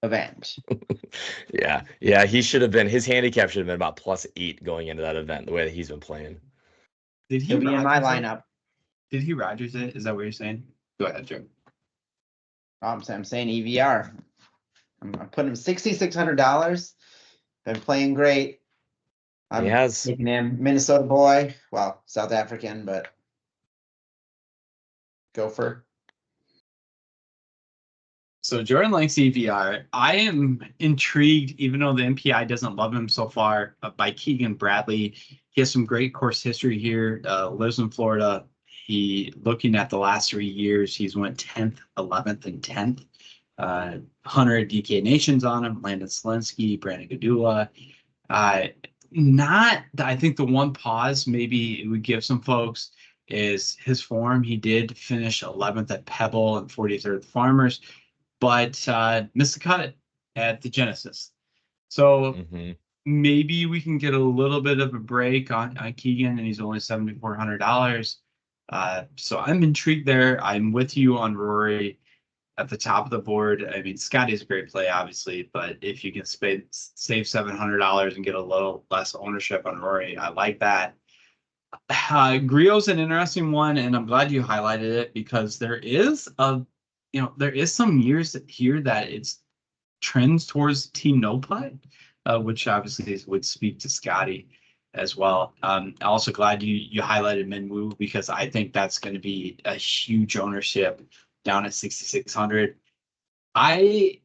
S3: event.
S1: Yeah, he should have been. His handicap should have been about +8 going into that event, the way that he's been playing.
S3: He'll be in my lineup.
S2: Did he Rogers it? Is that what you're saying? Go ahead, Joe.
S3: I'm saying EVR. I'm putting him $6,600. Been playing great.
S1: He has.
S3: Taking him, Minnesota boy. Well, South African, but gopher.
S2: So Jordan likes EVR. I am intrigued, even though the MPI doesn't love him so far, by Keegan Bradley. He has some great course history here. Lives in Florida. Looking at the last 3 years, he's went 10th, 11th, and 10th. Hunter DK Nations on him. Landon Selinsky, Brandon Gadula. I think the one pause maybe it would give some folks is his form. He did finish 11th at Pebble and 43rd at Farmers, but missed the cut at the Genesis. So maybe we can get a little bit of a break on Keegan, and he's only $7,400. So I'm intrigued there. I'm with you on Rory at the top of the board. I mean, Scotty's a great play, obviously, but if you can save $700 and get a little less ownership on Rory, I like that. Grillo's an interesting one, and I'm glad you highlighted it because there is some years here that it's trends towards team no putt, which obviously would speak to Scotty as well. I'm also glad you highlighted Min Woo because I think that's going to be a huge ownership down at 6,600. I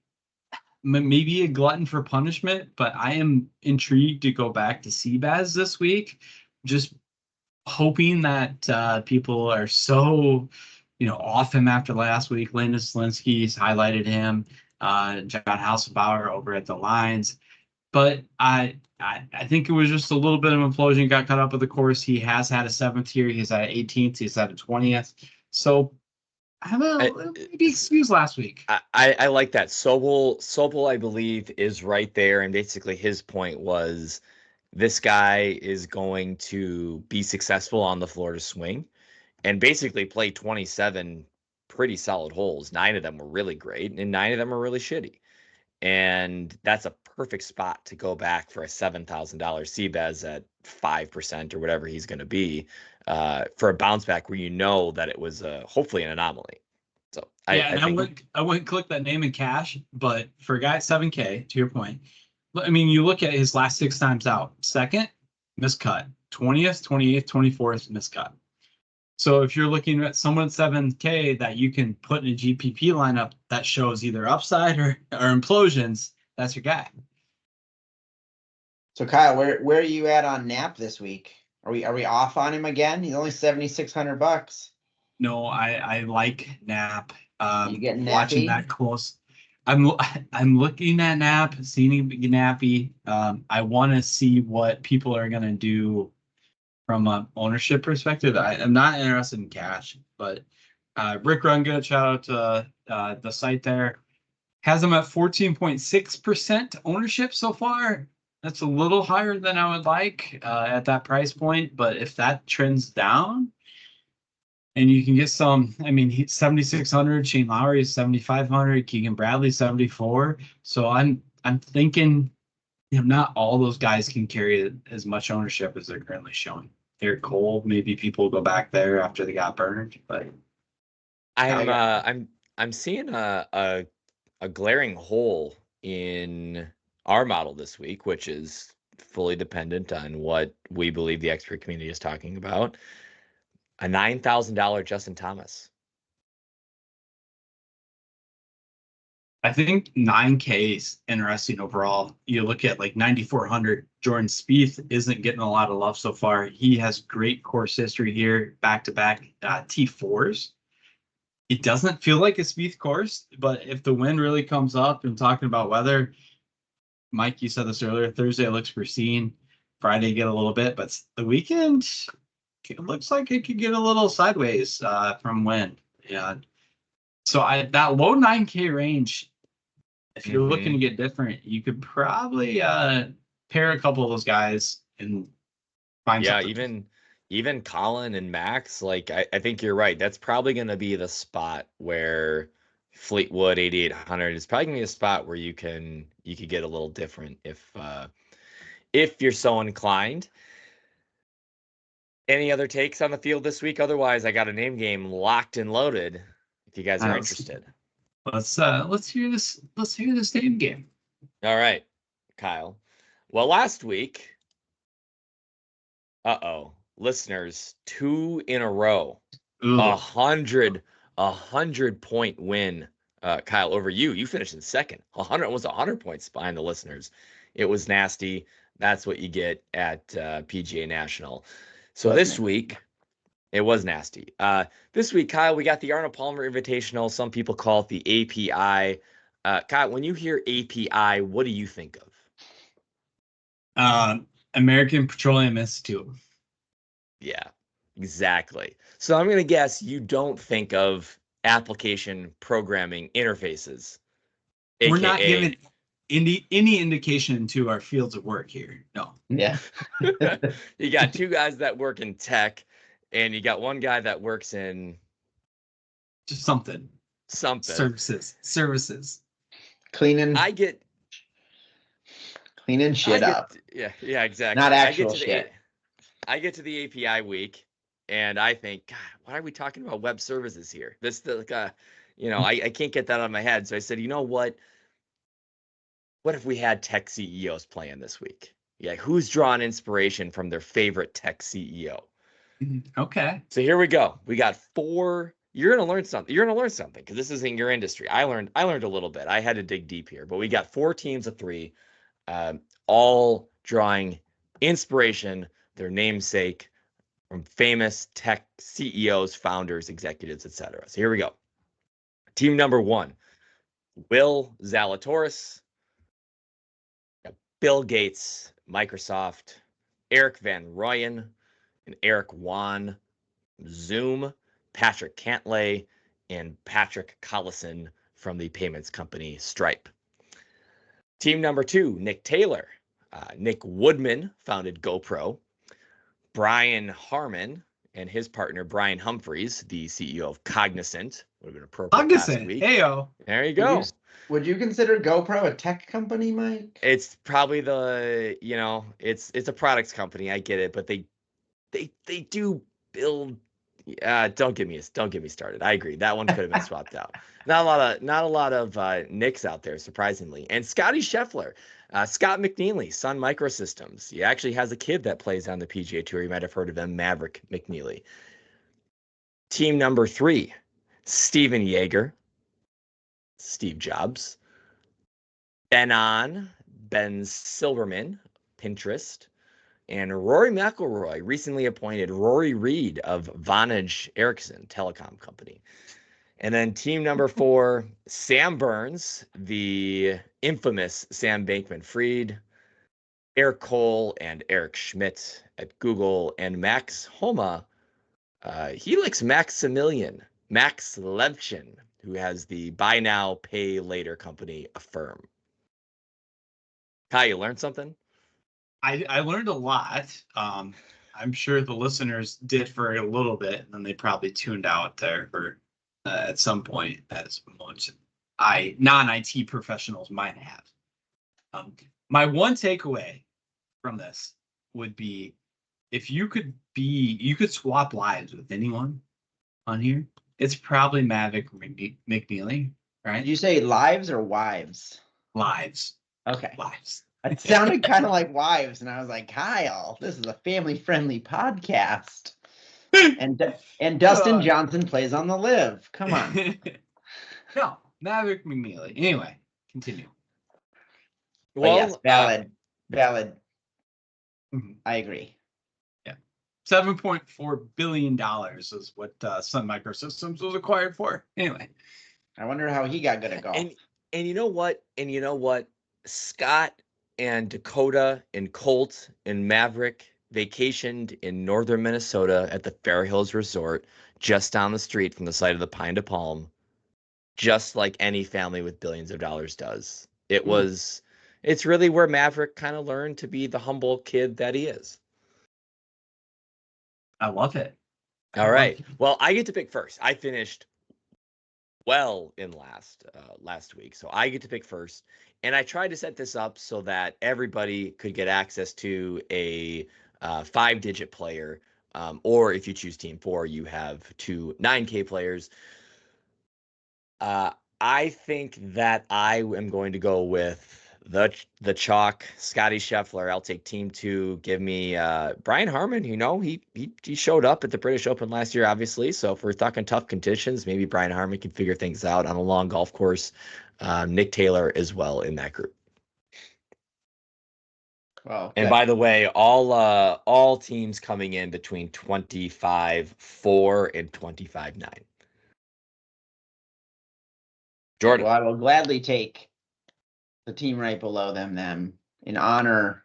S2: may be a glutton for punishment, but I am intrigued to go back to Seabass this week, just hoping that people are so off him after last week. Landon Selinsky's highlighted him, John Hasselbauer over at the Lines, but I think it was just a little bit of implosion. Got caught up with the course. He has had a 7th here. He's had an 18th. He's had a 20th. So I have maybe excuse last week.
S1: I like that. Sobel, I believe, is right there, and basically his point was this guy is going to be successful on the Florida swing and basically play 27 pretty solid holes. 9 of them were really great, and 9 of them were really shitty. And that's a perfect spot to go back for a $7,000 CBEZ at 5% or whatever he's going to be for a bounce back where that it was hopefully an anomaly. So I wouldn't
S2: click that name in cash, but for a guy at 7K, to your point, I mean, you look at his last 6 times out: 2nd, miscut; 20th, 28th, 24th, miscut. So if you're looking at someone at 7K that you can put in a GPP lineup that shows either upside or implosions, that's your guy.
S3: So Kyle, where are you at on Nap this week? Are we off on him again? He's only $7,600.
S2: No, I like Knapp.
S3: You getting
S2: Watching
S3: nappy?
S2: that close. I'm looking at Knapp, seeing him be nappy. I want to see what people are gonna do from an ownership perspective. I'm not interested in cash, but Rick Rungood, shout out to the site there, has him at 14.6% ownership so far. That's a little higher than I would like at that price point, but if that trends down and you can get some, I mean, 7,600, Shane Lowry is 7,500, Keegan Bradley 74. So I'm thinking, not all those guys can carry as much ownership as they're currently showing. Eric Cole, maybe people go back there after they got burned, but
S1: I'm seeing a glaring hole in our model this week, which is fully dependent on what we believe the expert community is talking about. A $9,000 Justin Thomas.
S2: I think 9K is interesting overall. You look at like 9,400. Jordan Spieth isn't getting a lot of love so far. He has great course history here, back-to-back T4s. It doesn't feel like a Spieth course, but if the wind really comes up, and talking about weather, Mike, you said this earlier, Thursday looks pristine, Friday get a little bit, but the weekend, it looks like it could get a little sideways from wind. Yeah. So that low 9K range, if you're looking to get different, you could probably pair a couple of those guys and find something.
S1: Even Colin and Max, like I think you're right. That's probably going to be the spot where Fleetwood 8,800 is probably going to be a spot where you could get a little different if you're so inclined. Any other takes on the field this week? Otherwise, I got a name game locked and loaded. If you guys are interested,
S2: let's hear this. Let's hear this name game.
S1: All right, Kyle. Well, last week, listeners, 2 in a row, 100 point win, Kyle, over you. You finished in second. 100 points behind the listeners. It was nasty. That's what you get at PGA National. So this week, it was nasty. This week, Kyle, we got the Arnold Palmer Invitational. Some people call it the API. Kyle, when you hear API, what do you think
S2: of? American Petroleum Institute.
S1: Yeah, exactly. So I'm going to guess you don't think of application programming interfaces.
S2: We're not giving any indication to our fields of work here. No.
S3: Yeah.
S1: You got 2 guys that work in tech, and you got 1 guy that works in
S2: just something. Services.
S3: Cleaning shit up.
S1: Yeah, exactly.
S3: Not actual shit.
S1: I get to the API week, and I think, God, why are we talking about web services here? I can't get that out of my head. So I said, you know what? What if we had tech CEOs playing this week? Yeah, who's drawing inspiration from their favorite tech CEO?
S2: Okay.
S1: So here we go. We got 4. You're gonna learn something. You're gonna learn something because this isn't your industry. I learned a little bit. I had to dig deep here, but we got 4 teams of 3, all drawing inspiration, their namesake, from famous tech CEOs, founders, executives, etc. So here we go. Team number 1, Will Zalatoris, Bill Gates, Microsoft, Eric Van Rooyen, and Eric Wan, Zoom, Patrick Cantlay, and Patrick Collison from the payments company Stripe. Team number 2, Nick Taylor. Nick Woodman founded GoPro. Brian Harmon and his partner, Brian Humphreys, the CEO of Cognizant. Would have been appropriate
S2: Cognizant.
S1: last week.
S2: Heyo.
S1: There you go.
S3: Would you consider GoPro a tech company, Mike?
S1: It's probably it's a products company. I get it, but they do build. Don't get me started. I agree. That one could have been swapped out. Not a lot of Nicks out there, surprisingly. And Scotty Scheffler, Scott McNeely, Sun Microsystems. He actually has a kid that plays on the PGA Tour. You might have heard of him, Maverick McNeely. Team number 3, Steven Yeager, Steve Jobs, Ben Silverman, Pinterest, and Rory McIlroy recently appointed Rory Reed of Vonage Ericsson Telecom Company. And then team number 4, Sam Burns, the infamous Sam Bankman-Fried, Eric Cole and Eric Schmidt at Google, and Max Homa, Helix Maximilian, Max Levchin, who has the buy now, pay later company Affirm. Kai, you learned something?
S2: I learned a lot. I'm sure the listeners did for a little bit, and then they probably tuned out there for at some point, as most non-IT professionals might have. My one takeaway from this would be, if you could swap lives with anyone on here, it's probably Mavic McNeely, right?
S3: Did you say lives or wives?
S2: Lives.
S3: Okay.
S2: Lives.
S3: It sounded kind of like wives, and I was like, Kyle, this is a family-friendly podcast. And Dustin Johnson plays on the live. Come on.
S2: No, Maverick McNeely. Anyway, continue.
S3: Well, yes, valid.
S2: Mm-hmm.
S3: I agree.
S2: Yeah, $7.4 billion is what Sun Microsystems was acquired for. Anyway,
S3: I wonder how he got good at golf.
S1: And you know what? Scott and Dakota and Colt and Maverick vacationed in northern Minnesota at the Fair Hills Resort, just down the street from the site of the Pine to Palm, just like any family with billions of dollars does. It's really where Maverick kind of learned to be the humble kid that he is.
S2: I love it.
S1: All right. Well, I get to pick first. I finished well in last week, so I get to pick first. And I tried to set this up so that everybody could get access to a 5-digit player, or if you choose Team 4, you have 2 9K players. I think that I am going to go with the chalk, Scotty Scheffler. I'll take Team 2. Give me Brian Harman. You know, he showed up at the British Open last year, obviously. So if we're talking tough conditions, maybe Brian Harman can figure things out on a long golf course. Nick Taylor as well in that group.
S3: Wow.
S1: And by the way, all teams coming in between 25-4 and 25-9. Jordan.
S3: Well, I will gladly take the team right below them in honor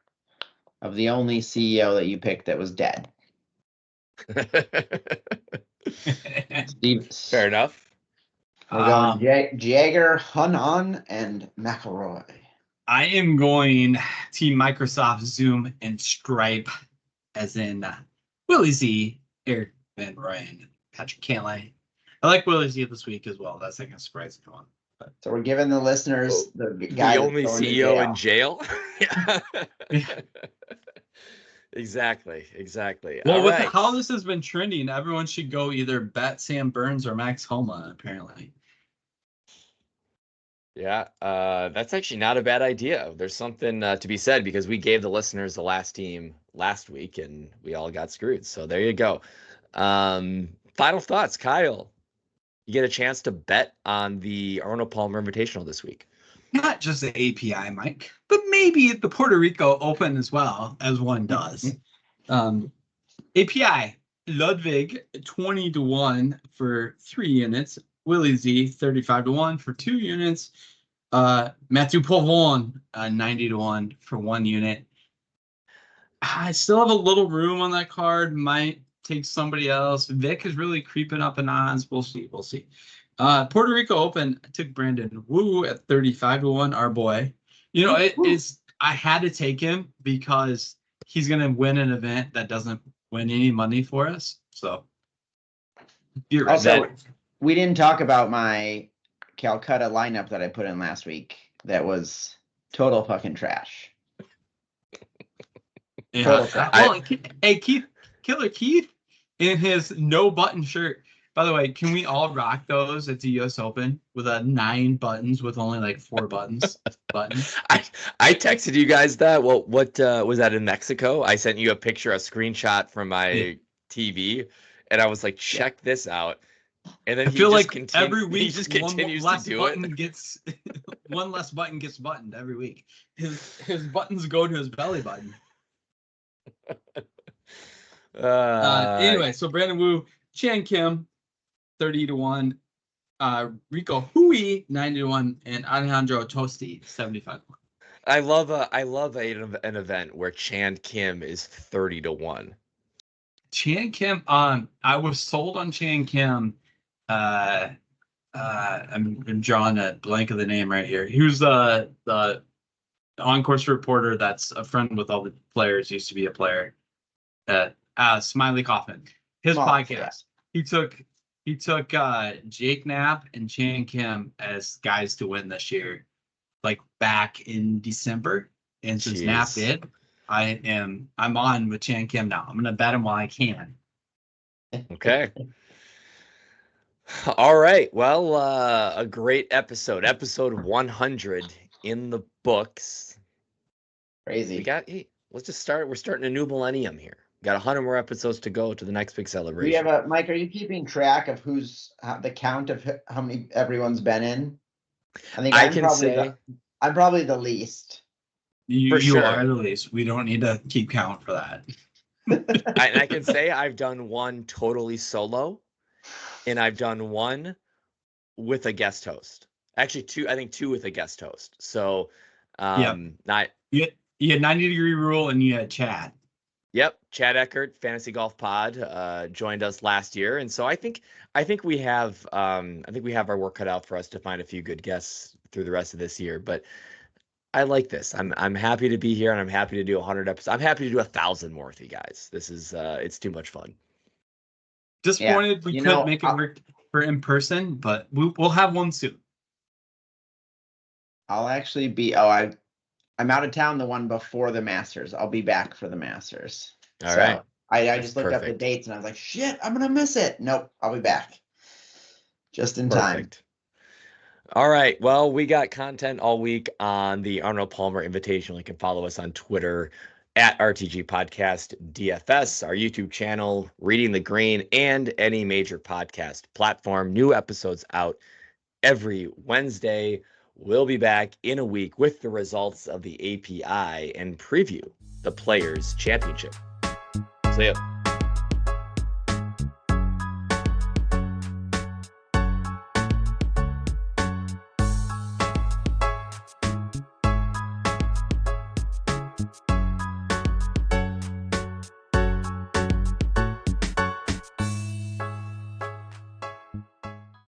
S3: of the only CEO that you picked that was dead.
S1: Fair enough.
S3: We're going Jagger, Hunon, and McIlroy.
S2: I am going Team Microsoft, Zoom, and Stripe, as in Willie Z, Eric Van Ryan, Patrick Cantlay. I like Willie Z this week as well. That's like a surprising one. But.
S3: So we're giving the listeners the guy
S1: the only CEO in jail. Yeah. Exactly.
S2: Well,
S1: with
S2: how this has been trending, everyone should go either bet Sam Burns or Max Homa, apparently.
S1: Yeah, that's actually not a bad idea. There's something to be said, because we gave the listeners the last team last week and we all got screwed. So there you go. Final thoughts, Kyle. You get a chance to bet on the Arnold Palmer Invitational this week.
S2: Not just the API, Mike, but maybe the Puerto Rico Open as well, as one does. API, Ludwig, 20-1 for 3 units. Willie Z, 35-1 for 2 units. Matthew Pavon, 90-1 for 1 unit. I still have a little room on that card. Might take somebody else. Vic is really creeping up in odds. We'll see. Puerto Rico Open, I took Brandon Wu at 35-1, our boy. You know, I had to take him because he's going to win an event that doesn't win any money for us. So, you're
S3: also, we didn't talk about my Calcutta lineup that I put in last week. That was total fucking trash.
S2: Yeah. Hey, Killer Keith, in his no button shirt. By the way, can we all rock those at the US Open with 9 buttons with only like 4 buttons?
S1: I texted you guys that. Well, what was that in Mexico? I sent you a screenshot from my TV, and I was like, check this out. And then
S2: I feel like every week
S1: he just continues to do it.
S2: One less button gets buttoned every week. His buttons go to his belly button. Anyway, so Brandon Wu, Chan Kim, 30-1. Rico Hooey, 90-1, and Alejandro Tosti, 75-1.
S1: I love an event where Chan Kim is 30-1.
S2: Chan Kim, I was sold on Chan Kim. I'm drawing a blank of the name right here. He was the on-course reporter that's a friend with all the players, used to be a player. Smiley Kaufman. His podcast. Yeah. He took Jake Knapp and Chan Kim as guys to win this year, like back in December. And since Knapp did, I'm on with Chan Kim now. I'm gonna bet him while I can.
S1: Okay. All right. Well, a great episode. Episode 100 in the books.
S3: Crazy.
S1: Let's just start. We're starting a new millennium here. Got 100 more episodes to go to the next big celebration.
S3: We have Mike, are you keeping track of the count of how many everyone's been in? I think I'm probably the least.
S2: You are the least. We don't need to keep count for that.
S1: I can say I've done one totally solo, and I've done one with a guest host. Actually, two with a guest host. So,
S2: you had 90-degree rule, and you had Chad.
S1: Yep, Chad Eckert, Fantasy Golf Pod, joined us last year, and so I think we have our work cut out for us to find a few good guests through the rest of this year. But I like this. I'm happy to be here, and I'm happy to do 100 episodes. I'm happy to do 1,000 more with you guys. This is it's too much fun.
S2: Disappointed we couldn't make it work for in person, but we'll have one soon.
S3: I'll actually be. I'm out of town the one before the Masters. I'll be back for the Masters.
S1: All right.
S3: I just looked up the dates and I was like, shit, I'm going to miss it. Nope, I'll be back. Just in time.
S1: All right. Well, we got content all week on the Arnold Palmer Invitational. You can follow us on Twitter at RTG Podcast DFS, our YouTube channel, Reading the Green, and any major podcast platform. New episodes out every Wednesday. We'll be back in a week with the results of the API and preview the Players Championship. See ya.